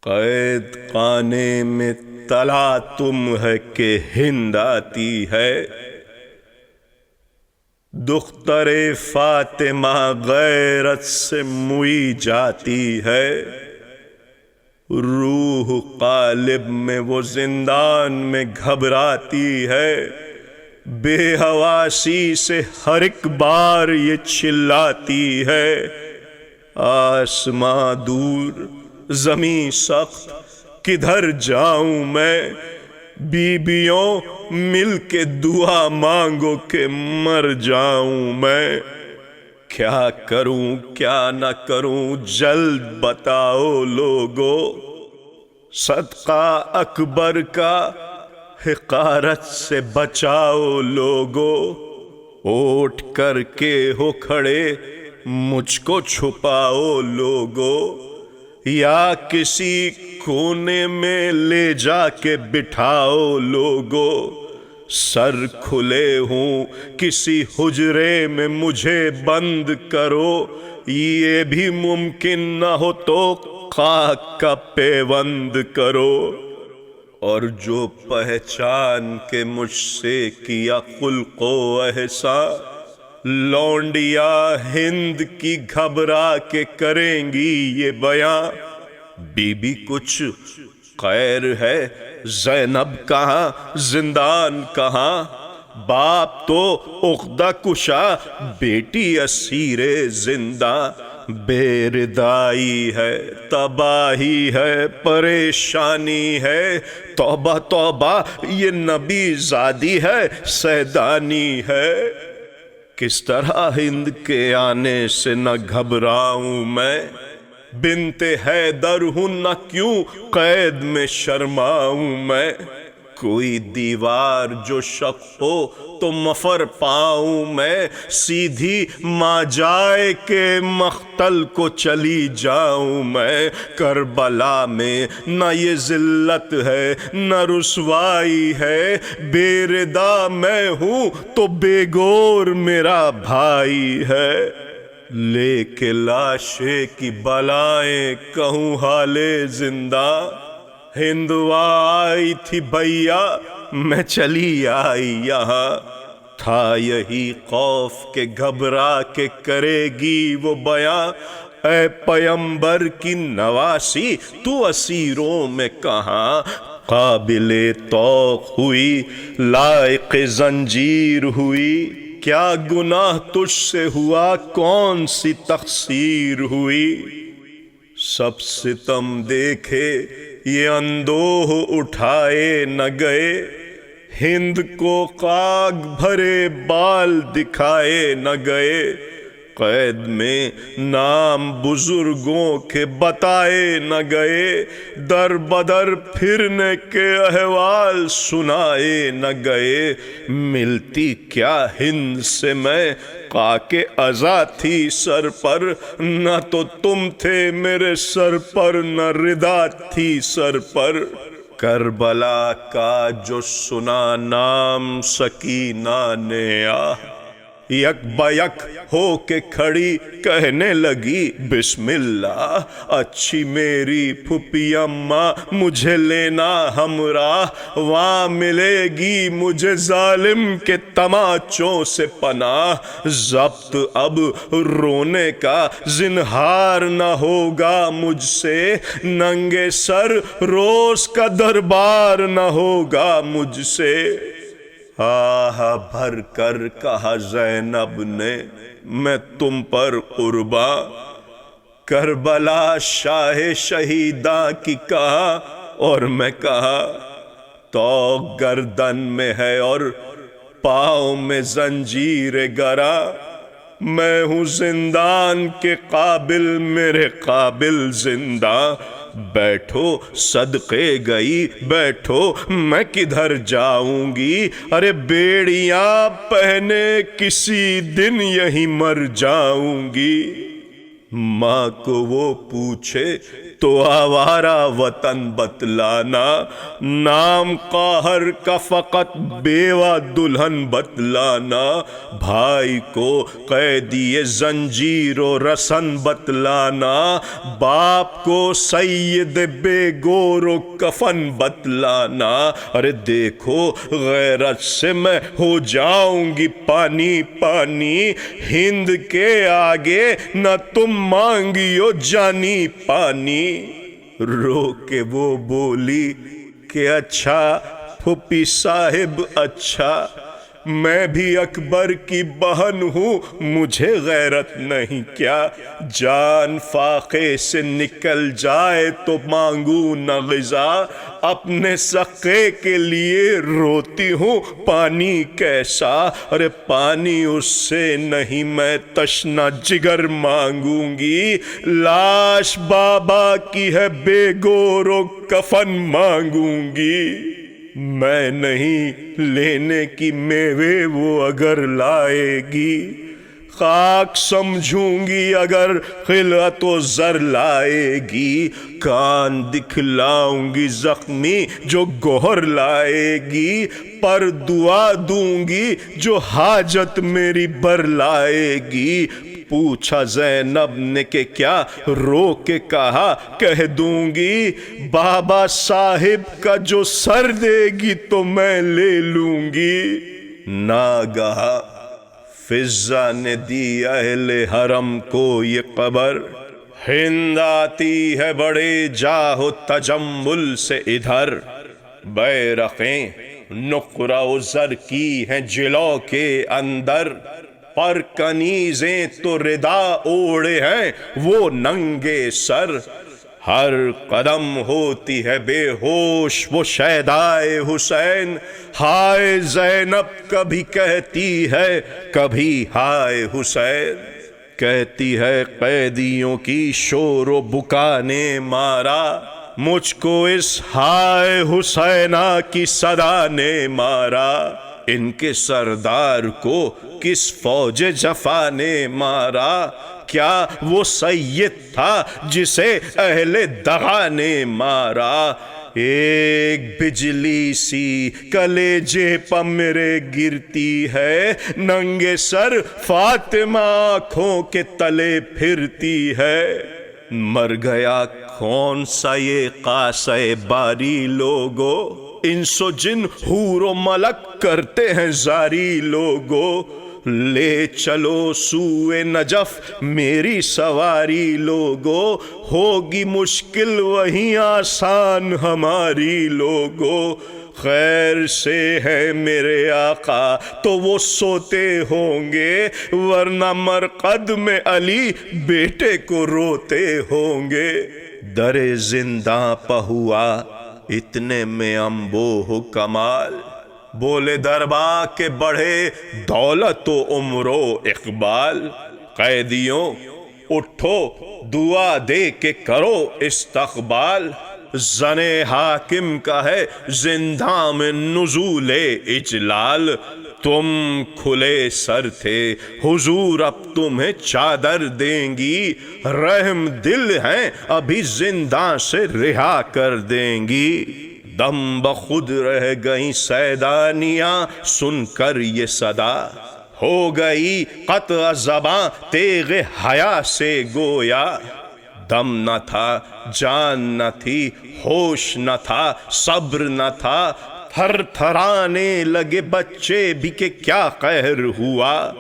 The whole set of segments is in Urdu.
قید خانے میں تلا تم ہے کہ ہند آتی ہے، دختر فاطمہ غیرت سے موئی جاتی ہے، روح قالب میں وہ زندان میں گھبراتی ہے، بے حواسی سے ہر ایک بار یہ چلاتی ہے، آسماں دور زمیں سخت کدھر جاؤں میں، بیویوں مل کے دعا مانگو کہ مر جاؤں میں، کیا کروں کیا نہ کروں جلد بتاؤ لوگو، صدقہ اکبر کا حقارت سے بچاؤ لوگو، اٹھ کر کے ہو کھڑے مجھ کو چھپاؤ لوگو، یا کسی کونے میں لے جا کے بٹھاؤ لوگو، سر کھلے ہوں کسی حجرے میں مجھے بند کرو، یہ بھی ممکن نہ ہو تو خاک کا پیوند کرو، اور جو پہچان کے مجھ سے کیا خلق و احسان، لونڈیا ہند کی گھبرا کے کریں گی یہ بیاں، بی بی کچھ خیر ہے، زینب کہاں زندان کہاں، باپ تو عقدہ کشا بیٹی اسیر زندہ، بے ردائی ہے تباہی ہے پریشانی ہے، توبہ توبہ یہ نبی زادی ہے سیدانی ہے، کس طرح ہند کے آنے سے نہ گھبراؤں میں، بنت حیدر ہوں نہ کیوں قید میں شرماؤں میں، کوئی دیوار جو شق ہو تو مفر پاؤں میں، سیدھی ماں جائے کہ مقتل کو چلی جاؤں میں، کربلا میں نہ یہ ذلت ہے نہ رسوائی ہے، بے ردا میں ہوں تو بے گور میرا بھائی ہے، لے کے لاشے کی بلائیں کہوں حال زندہ، ہندوا آئی تھی بھیا میں چلی آئی یہاں، تھا یہی خوف کہ گھبرا کے کرے گی وہ بیاں، اے پیمبر کی نواسی تو اسیروں میں کہاں، قابل طوق ہوئی لائق زنجیر ہوئی، کیا گناہ تجھ سے ہوا کون سی تقصیر ہوئی، سب ستم دیکھے یہ اندوہ اٹھائے نہ گئے، ہند کو خاک بھرے بال دکھائے نہ گئے، قید میں نام بزرگوں کے بتائے نہ گئے، در بدر پھرنے کے احوال سنائے نہ گئے، ملتی کیا ہند سے میں خاک عزا تھی سر پر، نہ تو تم تھے میرے سر پر نہ ردا تھی سر پر، کربلا کا جو سنا نام سکینہ نے آہ، یک بیک ہو کے کھڑی کہنے لگی بسم اللہ، اچھی میری پھوپھی اماں مجھے لینا ہمراہ، وہاں ملے گی مجھے ظالم کے تماچوں سے پناہ، ضبط اب رونے کا زنہار نہ ہوگا مجھ سے، ننگے سر روز کا دربار نہ ہوگا مجھ سے، آہ بھر کر کہا زینب نے میں تم پر قرباں، کربلا شاہ شہیداں کی کہا اور میں کہا، طوق گردن میں ہے اور پاؤں میں زنجیر گرا، میں ہوں زندان کے قابل میرے قابل زندہ، بیٹھو صدقے گئی بیٹھو میں کدھر جاؤں گی، ارے بیڑیاں پہنے کسی دن یہی مر جاؤں گی، ماں کو وہ پوچھے تو آوارہ وطن بتلانا، نام قاہر کا فقط بیوہ دلہن بتلانا، بھائی کو قیدی زنجیر و رسن بتلانا، باپ کو سید بے گور و کفن بتلانا۔ ارے دیکھو غیرت سے میں ہو جاؤں گی پانی پانی، ہند کے آگے نہ تم مانگیو جانی پانی۔ رو کے وہ بولی کہ اچھا پھوپھی صاحب اچھا، میں بھی اکبر کی بہن ہوں، مجھے غیرت نہیں کیا؟ جان فاقے سے نکل جائے تو مانگوں نہ غذا، اپنے سقے کے لیے روتی ہوں پانی کیسا؟ ارے پانی اس سے نہیں میں تشنہ جگر مانگوں گی، لاش بابا کی ہے بے گور و کفن مانگوں گی۔ میں نہیں لینے کی میوے وہ اگر لائے گی، خاک سمجھوں گی اگر خلعت و زر لائے گی، کان دکھلاؤں گی زخمی جو گوہر لائے گی، پر دعا دوں گی جو حاجت میری بر لائے گی۔ پوچھا زینب نے کہ کیا؟ رو کے کہا کہہ دوں گی، بابا صاحب کا جو سر دے گی تو میں لے لوں گی۔ ناگہاں فضہ نے دی اہل حرم کو یہ خبر، ہند آتی ہے بڑے جاہ و تجمل سے ادھر، بیرقیں نقرہ و زر کی ہیں جلو کے اندر، پر کنیزیں تو ردا اوڑے ہیں وہ ننگے سر، ہر قدم ہوتی ہے بے ہوش وہ شیدائے حسین، ہائے زینب کبھی کہتی ہے کبھی ہائے حسین، کہتی ہے قیدیوں کی شور و بکا نے مارا، مجھ کو اس ہائے حسینہ کی صدا نے مارا، ان کے سردار کو کس فوج جفا نے مارا، کیا وہ سید تھا جسے اہل دغا نے مارا؟ ایک بجلی سی کلیجے پہ میرے گرتی ہے، ننگے سر فاطمہ آنکھوں کے تلے پھرتی ہے، مر گیا کون سا یہ قاصے باری لوگو، انس و جن حور و ملک کرتے ہیں زاری لوگو، لے چلو سوئے نجف میری سواری لوگو، ہوگی مشکل وہیں آسان ہماری لوگو، خیر سے ہے میرے آقا تو وہ سوتے ہوں گے، ورنہ مرقد میں علی بیٹے کو روتے ہوں گے، در زنداں پہ ہوا اتنے میں انبوہ کمال، بولے درباں کے بڑھے دولت و عمر و اقبال، قیدیوں اٹھو دعا دے کے کرو استقبال، زن حاکم کا ہے زنداں میں نزول اجلال، تم کھلے سر تھے حضور اب تمہیں چادر دیں گی، رحم دل ہیں ابھی زنداں سے رہا کر دیں گی، دم بخود رہ گئیں سیدانیاں سن کر یہ صدا، ہو گئی قطع زباں تیغ حیا سے گویا، دم نہ تھا جان نہ تھی ہوش نہ تھا صبر نہ تھا، تھر تھرانے لگے بچے بھی کہ کیا قہر ہوا،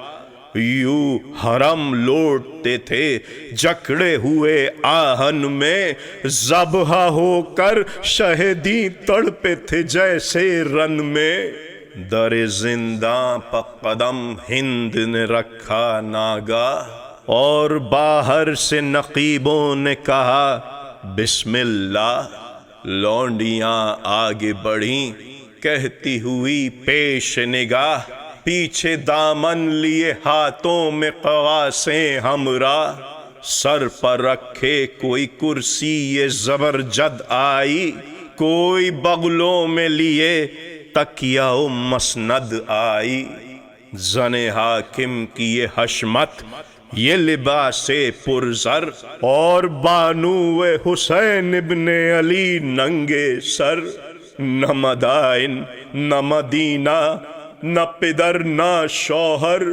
یوں حرم لوٹتے تھے جکڑے ہوئے آہن میں، ذبح ہو کر شہدی تڑپے تھے جیسے رن میں، در زنداں پہ قدم ہند نے رکھا ناگاہ، اور باہر سے نقیبوں نے کہا بسم اللہ، لونڈیاں آگے بڑھیں کہتی ہوئی پیش نگاہ، پیچھے دامن لیے ہاتھوں میں قواسیں ہمراہ، سر پر رکھے کوئی کرسی یہ زبرجد آئی، کوئی بغلوں میں لیے تکیہ و مسند آئی، زن حاکم کی یہ حشمت یہ لباس پرزر اور بانو حسین ابن علی ننگے سر، نہ مدائن نہ مدینہ نہ پدر نہ شوہر،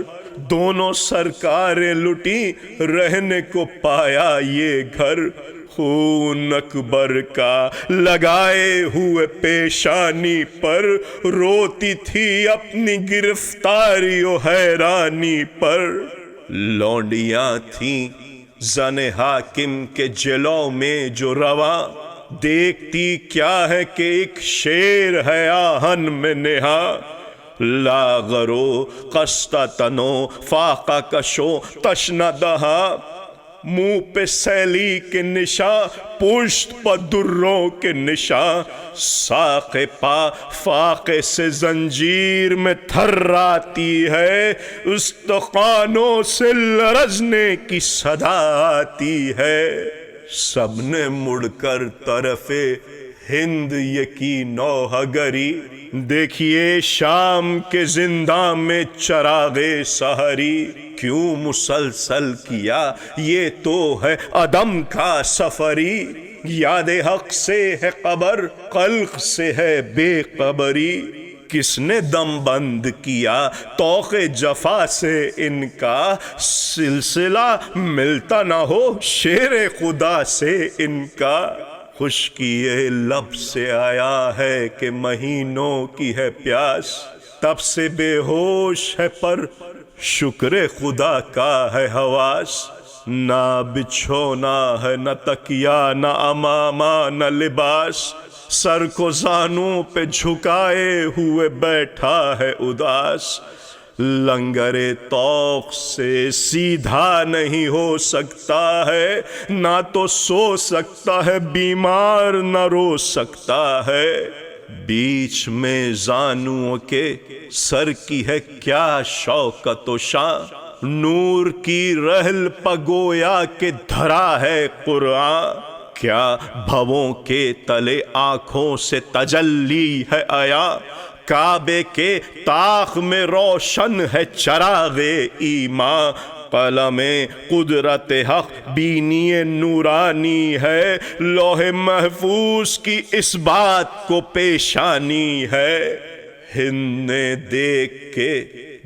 دونوں سرکاریں لٹی رہنے کو پایا یہ گھر، خون اکبر کا لگائے ہوئے پیشانی پر، روتی تھی اپنی گرفتاری و حیرانی پر، لونڈیاں تھیں زن حاکم کے جلوں میں جو رواں، دیکھتی کیا ہے کہ ایک شیر ہے آہن میں نہاں، لاغرو قصہ تنو فاقہ کشو تشنہ دہاں، منہ پہ سیلی کے نشاں پشت پہ دروں کے نشاں، ساق پا فاقے سے زنجیر میں تھراتی ہے، استخوانوں سے لرزنے کی صدا آتی ہے، سب نے مڑ کر طرف ہند یکی نوحہ گری، دیکھیے شام کے زنداں میں چراغ سحری، کیوں مسلسل کیا یہ تو ہے عدم کا سفری، یاد حق سے ہے قبر خلق سے ہے بے قبری، کس نے دم بند کیا طوق جفا سے ان کا، سلسلہ ملتا نہ ہو شیر خدا سے ان کا، خشکی لب سے آیا ہے کہ مہینوں کی ہے پیاس، تب سے بے ہوش ہے پر شکر خدا کا ہے حواس، نہ بچھونا ہے نہ تکیا نہ امامہ نہ لباس، سر کو زانوں پہ جھکائے ہوئے بیٹھا ہے اداس، لنگر طوق سے سیدھا نہیں ہو سکتا ہے، نہ تو سو سکتا ہے بیمار نہ رو سکتا ہے، بیچ میں زانوں کے سر کی ہے کیا شوکت و شان، نور کی رحل پگویا کے دھرا ہے قرآن، کیا بھووں کے تلے آنکھوں سے تجلی ہے عیاں، کعبے کے طاق میں روشن ہے چراغ ایمان، قلم قدرت حق بینی نورانی ہے، لوح محفوظ کی اس بات کو پیشانی ہے، ہند نے دیکھ کے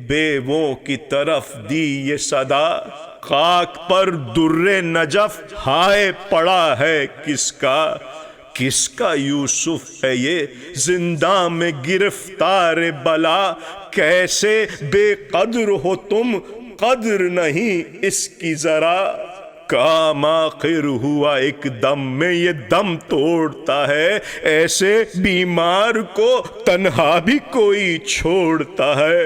بیووں کی طرف دی یہ صدا، خاک پر در نجف ہائے پڑا ہے کس کا یوسف ہے یہ زنداں میں گرفتار بلا، کیسے بے قدر ہو تم قدر نہیں اس کی ذرا، کام آخر ہوا ایک دم میں یہ دم توڑتا ہے، ایسے بیمار کو تنہا بھی کوئی چھوڑتا ہے،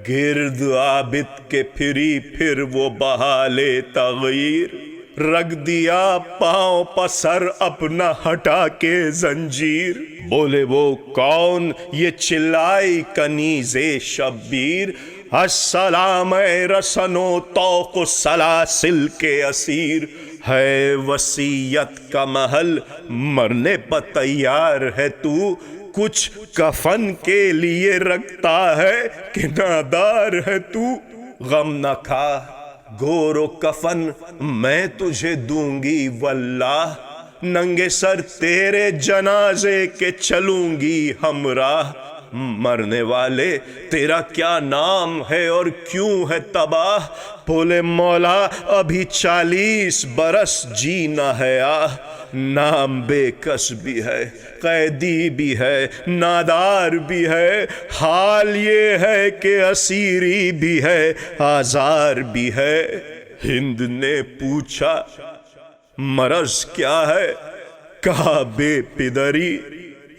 گرد عابد کے پھری پھر وہ بحالِ تغیر، رکھ دیا پاؤں پسر اپنا ہٹا کے زنجیر، بولے وہ کون یہ چلائی کنیز شبیر، السلام اے رسنو طوق و سلاسل کے اسیر، ہے وصیت کا محل مرنے پر تیار ہے تو، کچھ کفن کے لیے رکھتا ہے کہ نادار ہے تو، غم نہ کھا گور و کفن میں تجھے دوں گی واللہ، ننگے سر تیرے جنازے کے چلوں گی ہمراہ، مرنے والے تیرا کیا نام ہے اور کیوں ہے تباہ، بولے مولا ابھی 40 برس جینا ہے آہ، نام بے کس بھی ہے قیدی بھی ہے نادار بھی ہے، حال یہ ہے کہ اسیری بھی ہے آزار بھی ہے، ہند نے پوچھا مرض کیا ہے، کہا بے پدری،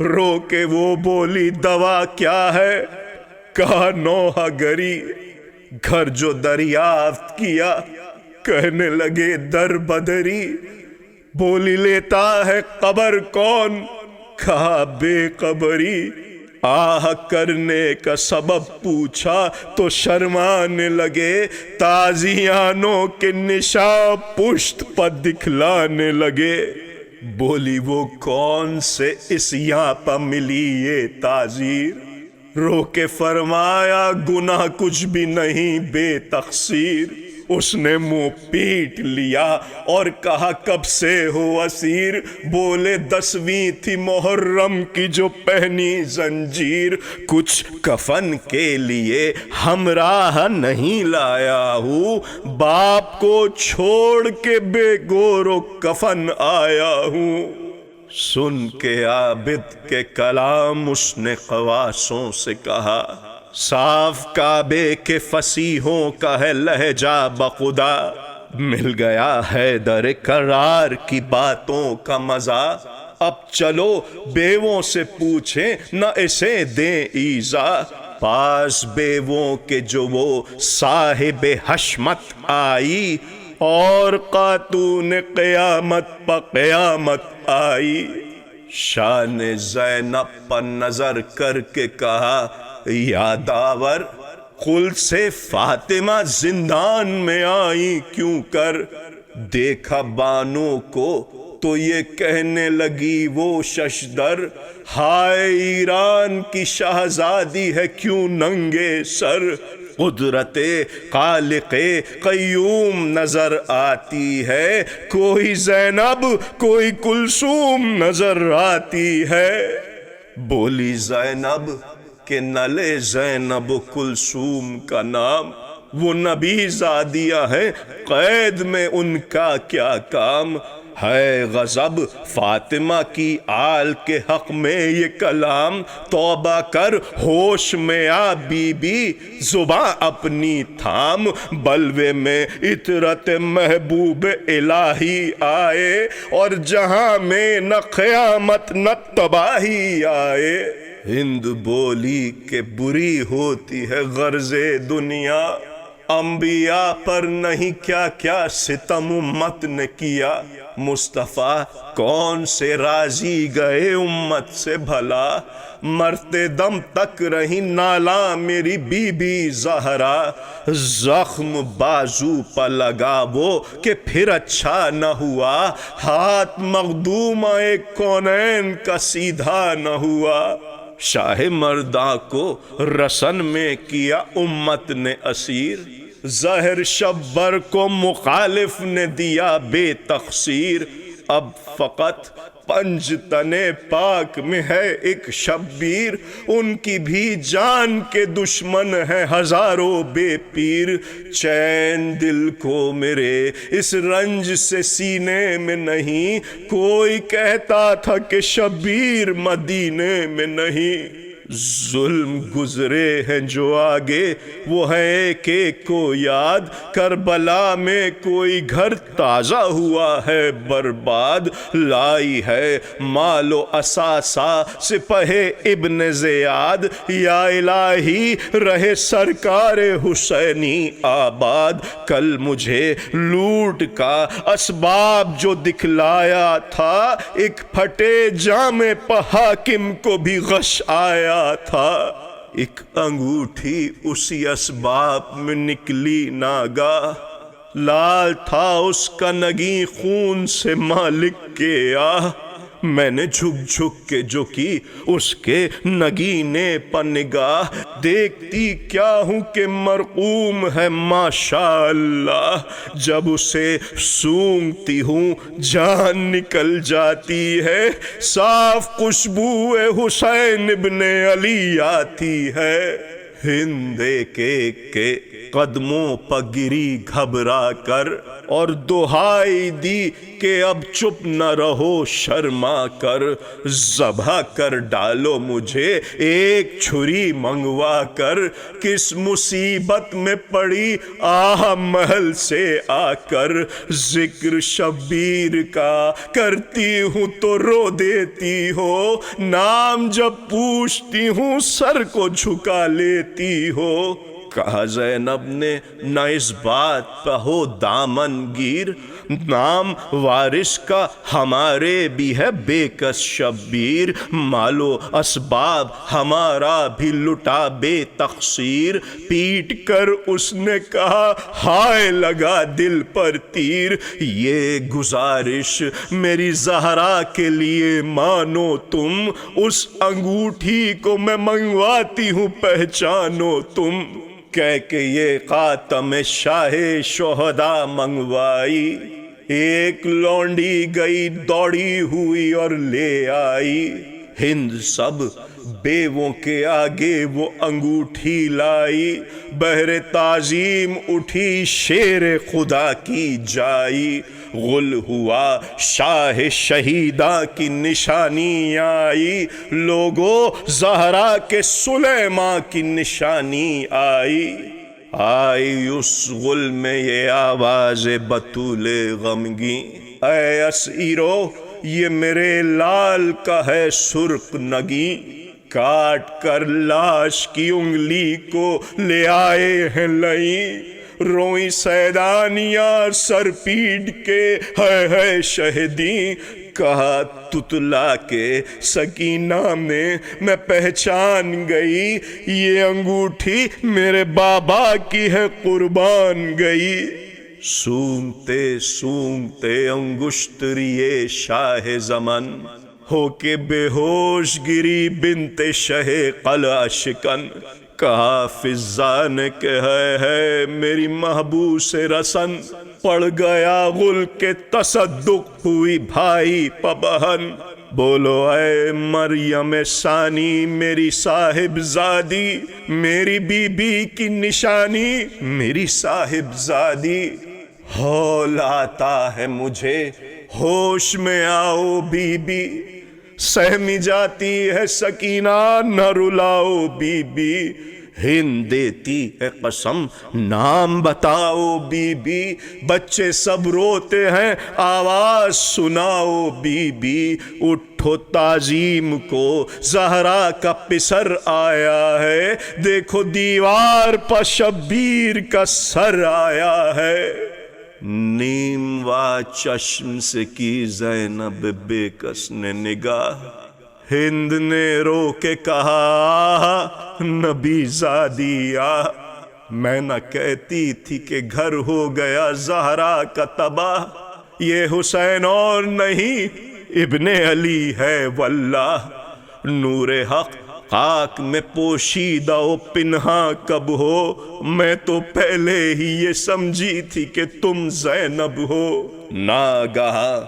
رو کے وہ بولی دوا کیا ہے، کہا نوحہ گری، گھر جو دریافت کیا کہنے لگے در بدری، بولی لیتا ہے قبر کون، کہا بے قبری، آہ کرنے کا سبب پوچھا تو شرمانے لگے، تازیانوں کے نشاں پشت پر دکھلانے لگے، بولی وہ کون سے اس یہاں پہ ملی یہ تعزیر، رو کے فرمایا گناہ کچھ بھی نہیں بے تقصیر، اس نے منہ پیٹ لیا اور کہا کب سے ہو اسیر؟ بولے 10ویں تھی محرم کی جو پہنی زنجیر، کچھ کفن کے لیے ہمراہ نہیں لایا ہوں، باپ کو چھوڑ کے بے گور و کفن آیا ہوں۔ سن کے عابد کے کلام اس نے قواسوں سے کہا، صاف کعبے کے فصیحوں کا ہے لہجہ بخدا، مل گیا حیدر کرار کی باتوں کا مزہ، اب چلو بیووں سے پوچھیں نہ اسے دیں ایذا، پاس بیووں کے جو وہ صاحب حشمت آئی، اور خاتون قیامت پہ قیامت آئی۔ شان زینب پر نظر کر کے کہا، یا داور قل سے فاطمہ زندان میں آئی کیوں کر؟ دیکھا بانو کو تو یہ کہنے لگی وہ ششدر، ہائے ایران کی شہزادی ہے کیوں ننگے سر؟ قدرت خالق قیوم نظر آتی ہے، کوئی زینب کوئی کلثوم نظر آتی ہے۔ بولی زینب کہ نہ لے زینب کلثوم کا نام، وہ نبی زادیاں ہیں قید میں ان کا کیا کام؟ ہے غضب فاطمہ کی آل کے حق میں یہ کلام، توبہ کر ہوش میں آ بی بی زباں اپنی تھام، بلوے میں عطرت محبوب الہی آئے، اور جہاں میں نہ قیامت نہ تباہی آئے۔ ہند بولی کہ بری ہوتی ہے غرض دنیا، انبیاء پر نہیں کیا کیا ستم امت نے کیا، مصطفیٰ کون سے راضی گئے امت سے بھلا، مرتے دم تک رہی نالا میری بی بی زہرا، زخم بازو پر لگا وہ کہ پھر اچھا نہ ہوا، ہاتھ مخدومہ کونین کا سیدھا نہ ہوا۔ شاہ مرداں کو رسن میں کیا امت نے اسیر، زہر شبر کو مخالف نے دیا بے تقصیر، اب فقط پنج تنے پاک میں ہے ایک شبیر، ان کی بھی جان کے دشمن ہے ہزاروں بے پیر، چین دل کو میرے اس رنج سے سینے میں نہیں، کوئی کہتا تھا کہ شبیر مدینے میں نہیں، ظلم گزرے ہیں جو آگے وہ ہے ایک ایک کو یاد، کربلا میں کوئی گھر تازہ ہوا ہے برباد، لائی ہے مال و اثاثہ سپہ ابن زیاد، یا الہی رہے سرکار حسینی آباد، کل مجھے لوٹ کا اسباب جو دکھلایا تھا، ایک پھٹے جامے پہ حاکم کو بھی غش آیا تھا، ایک انگوٹھی اسی اسباب میں نکلی ناگاہ، لال تھا اس کا نگیں خون سے مالک کے آہ، میں نے جھک جھک کے جو کی اس کے نگینے پر نگاہ، دیکھتی کیا ہوں کہ مرقوم ہے ماشاءاللہ، جب اسے سونگتی ہوں جان نکل جاتی ہے، صاف خوشبو حسین ابن علی آتی ہے، ہند کے قدموں پر گری گھبرا کر، اور دہائی دی کہ اب چپ نہ رہو شرما کر، ذبح کر ڈالو مجھے ایک چھری منگوا کر، کس مصیبت میں پڑی آہ محل سے آ کر، ذکر شبیر کا کرتی ہوں تو رو دیتی ہو، نام جب پوچھتی ہوں سر کو جھکا لیتی ہو، کہا زینب نے نہ اس بات پہ ہو دامن گیر، نام وارث کا ہمارے بھی ہے بے کس شبیر، مال و اسباب ہمارا بھی لٹا بے تقصیر، پیٹ کر اس نے کہا ہائے لگا دل پر تیر، یہ گزارش میری زہرا کے لیے مانو تم، اس انگوٹھی کو میں منگواتی ہوں پہچانو تم، کہہ کے یہ خاتم شاہ شہدا منگوائی، ایک لونڈی گئی دوڑی ہوئی اور لے آئی، ہند سب بیووں کے آگے وہ انگوٹھی لائی، بہر تعظیم اٹھی شیر خدا کی جائی، غل ہوا شاہ شہیداں کی نشانی آئی، لوگوں زہرا کے سلیماں کی نشانی آئی، آئی اس غل میں یہ آواز بطول غمگیں، اے اسیرو یہ میرے لال کا ہے سرخ نگیں، کاٹ کر لاش کی انگلی کو لے آئے ہیں لئیں، روئی سیدانیاں سر پیٹ کے ہے شہدیں، کہا تتلا کے سکینہ میں پہچان گئی، یہ انگوٹھی میرے بابا کی ہے قربان گئی، سونگتے سونگتے انگشتریے شاہ زمن، ہو کے بے ہوش گری بنت شہ قلعہ شکن، کہا فضا نے کہ ہے میری محبوس رسن، پڑ گیا غل کے تصدق ہوئی بھائی پبہن، بولو اے مریم ثانی میری صاحب زادی، میری بی بی کی نشانی میری صاحب زادی، ہول آتا ہے مجھے ہوش میں آؤ بی بی، سہمی جاتی ہے سکینہ نہ رلاؤ بی بی، ہند دیتی ہے قسم نام بتاؤ بی بی، بچے سب روتے ہیں آواز سناؤ بی بی، اٹھو تعظیم کو زہرا کا پسر آیا ہے، دیکھو دیوار پر شبیر کا سر آیا ہے، نیم وا چشم سے کی زینب بے کس نے نگاہ، ہند نے رو کے کہا نبی زادی آ، میں نہ کہتی تھی کہ گھر ہو گیا زہرا کا تباہ، یہ حسین اور نہیں ابن علی ہے واللہ، نور حق خاک میں پوشیدہ و پنہاں کب ہو، میں تو پہلے ہی یہ سمجھی تھی کہ تم زینب ہو، ناگہاں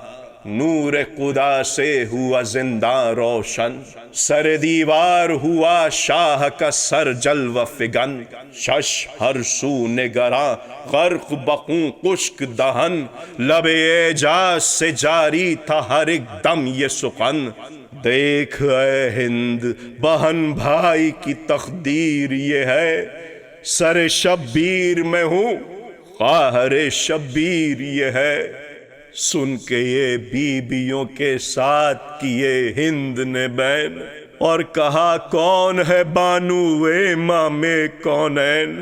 نور خدا سے ہوا زندہ روشن، سر دیوار ہوا شاہ کا سر جلوہ فگن، شش ہر سو نگراں غرق بخوں خشک دہن، لب اعجاز سے جاری تھا ہر ایک دم یہ سخن، دیکھ اے ہند بہن بھائی کی تقدیر یہ ہے، سر شبیر میں ہوں قاہر شبیر یہ ہے، سن کے یہ بیویوں کے ساتھ کیے ہند نے بین، اور کہا کون ہے بانو امام کونین،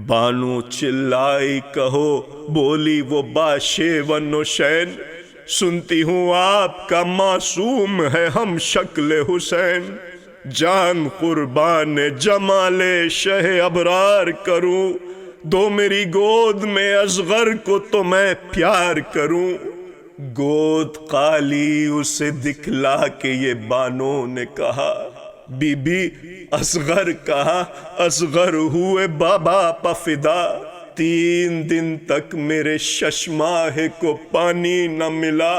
بانو چلائی کہو بولی وہ باشیو نشین، سنتی ہوں آپ کا معصوم ہے ہم شکل حسین، جان قربان جمال شہ ابرار کروں، دو میری گود میں اصغر کو تو میں پیار کروں، گود خالی اسے دکھلا کے یہ بانو نے کہا، بی بی اصغر کہا، اصغر ہوئے بابا پا فدا، 3 دن تک میرے ششماہ کو پانی نہ ملا،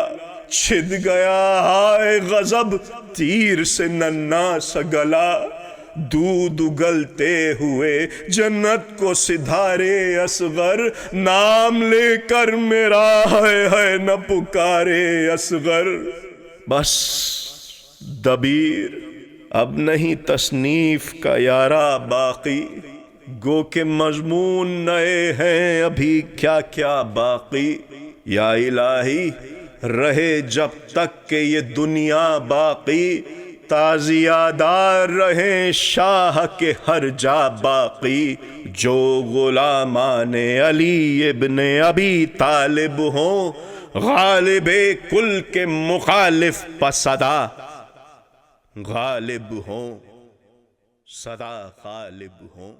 چھد گیا ہائے غضب تیر سے ننھا سا گلا، دودھ اگلتے ہوئے جنت کو سدھارے اصغر، نام لے کر میرا ہے نہ پکارے اصغر، بس دبیر اب نہیں تصنیف کا یارا باقی، گو کہ مضمون نئے ہیں ابھی کیا کیا باقی، یا الہی رہے جب تک کہ یہ دنیا باقی، تازیہ دار رہیں شاہ کے ہر جا باقی، جو غلامان علی ابن ابی طالب ہوں، غالب کل کے مخالف پسدا غالب ہوں، صدا غالب ہوں۔